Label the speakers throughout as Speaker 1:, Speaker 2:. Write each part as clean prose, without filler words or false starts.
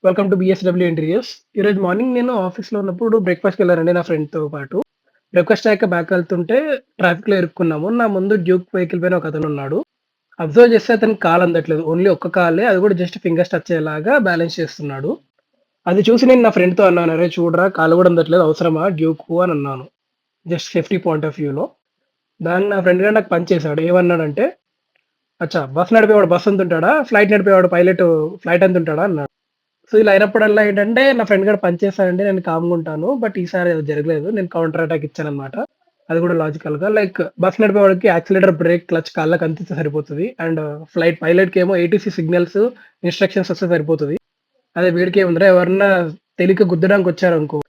Speaker 1: Welcome to BSW interiors. ఈరోజు morning నేను ఆఫీస్‌లో ఉన్నప్పుడు బ్రేక్‌ఫాస్ట్‌కెళ్ళానండి నా ఫ్రెండ్‌తో పాటు. బ్రేక్‌ఫాస్ట్ అయ్యాక బ్యాకెళ్తుంటే ట్రాఫిక్‌లో ఇరుక్కున్నాము. నా ముందు డ్యూక్ వెహికల్ పైన ఒకతనున్నాడు. అబ్జర్వ్ చేస్తే అతనికి కాలు అందట్లేదు. ఓన్లీ ఒక్క కాలే అది కూడా జస్ట్ ఫింగర్స్ టచ్ అయ్యేలాగా బ్యాలెన్స్ చేస్తున్నాడు. అది చూసి నేను నా ఫ్రెండ్‌తో అన్నాను, "అరేయ్! చూడరా కాలు కూడా అందట్లేదు అవసరమా డ్యూకు" అని అన్నాను. జస్ట్ సేఫ్టీ పాయింట్ ఆఫ్ వ్యూలో. దానికి నా ఫ్రెండ్ గాడు నాకు పంచ్ చేసాడు. ఏమన్నాడంటే, "అచ్చా! బస్ నడిపేవాడు బస్ అంతుంటాడా? ఫ్లైట్ నడిపేవాడు పైలట్ ఫ్లైట్ అంతుంటాడా?" అన్నాడు. సో, ఇలా అయినప్పుడల్లా ఏంటంటే, నా ఫ్రెండ్ గాడు పంచ్ చేసాడంటే నేను కామ్‌గా ఉంటాను. బట్ ఈసారి అది జరగలేదు. నేను కౌంటర్ అటాక్ ఇచ్చాననమాట. అది కూడా లాజికల్‌గా లైక్ బస్ నడిపేవాడికి యాక్సిలరేటర్, బ్రేక్, క్లచ్ కాళ్ళకి అందిస్తే సరిపోతది. అండ్ ఫ్లైట్ పైలట్‌కేమో ఏటీసీ సిగ్నల్స్, ఇన్‌స్ట్రక్షన్స్ వస్తే సరిపోతది. అదే వీడికేముందిరా ఎవరన్నా తెలియక గుద్దడానికొచ్చారనుకో,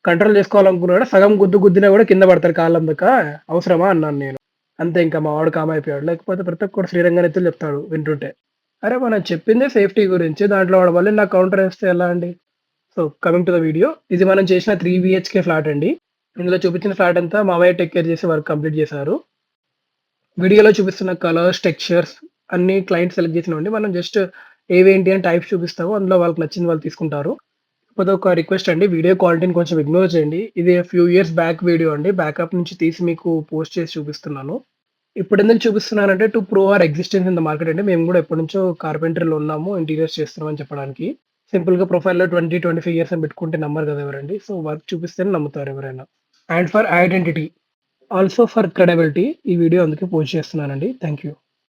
Speaker 1: కంట్రోల్ చేసుకోవాలనుకున్నాడు సగం గుద్దినా కూడా కింద పడతారు కాళ్ళందక. అవసరమా అన్నాను నేను. అంతే ఇంకా మా వాడు కామ్ అయిపోయాడు. లేకపోతే ప్రతి ఒక్కడు శ్రీరంగనెత్తులు చెప్తాడు వింటుంటే. అరే! మనం చెప్పిందే సేఫ్టీ గురించి. దాంట్లో వాడు మళ్ళీ నాకు కౌంటర్ ఏస్తే ఎలా అండి? So, coming to the video. ఇది మనం చేసిన 3 బీహెచ్‌కే ఫ్లాట్ అండి. ఇందులో చూపించిన ఫ్లాట్ అంతా మావయ్య టేక్ కేర్ చేసి వర్క్ కంప్లీట్ చేశారు. వీడియోలో చూపిస్తున్న కలర్స్, టెక్స్చర్స్ అన్నీ క్లయింట్ సెలెక్ట్ చేసినవండి. మనం జస్ట్ ఏవేంటి అని టైప్స్ చూపిస్తాము. అందులో వాళ్ళకి నచ్చింది వాళ్ళు తీసుకుంటారు. కాకపోతే ఒక రిక్వెస్ట్ అండి. వీడియో క్వాలిటీని కొంచెం ఇగ్నోర్ చేయండి. ఇది ఫ్యూ ఇయర్స్ బ్యాక్ వీడియో అండి. బ్యాకప్ నుంచి తీసి మీకు పోస్ట్ చేసి చూపిస్తున్నాను. ఇప్పుడెందుకు చూపిస్తున్నానంటే to prove our existence in the market అండి. మేము గూడా ఎప్పటినుంచో కార్పెంటరీలో ఉన్నాము. ఇంటీరియర్స్ చేస్తున్నాం అని చెప్పడానికి. సింపుల్‌గా ప్రొఫైల్‌లో 20, 25 ఇయర్స్ అని పెట్టుకుంటే నమ్మరు గదా ఎవరండి. సో, వర్క్ చూపిస్తేనే నమ్ముతారు ఎవరైనా. And for identity, also for credibility ఈ వీడియో అందుకే పోస్ట్ చేస్తున్నానండి. Thank you.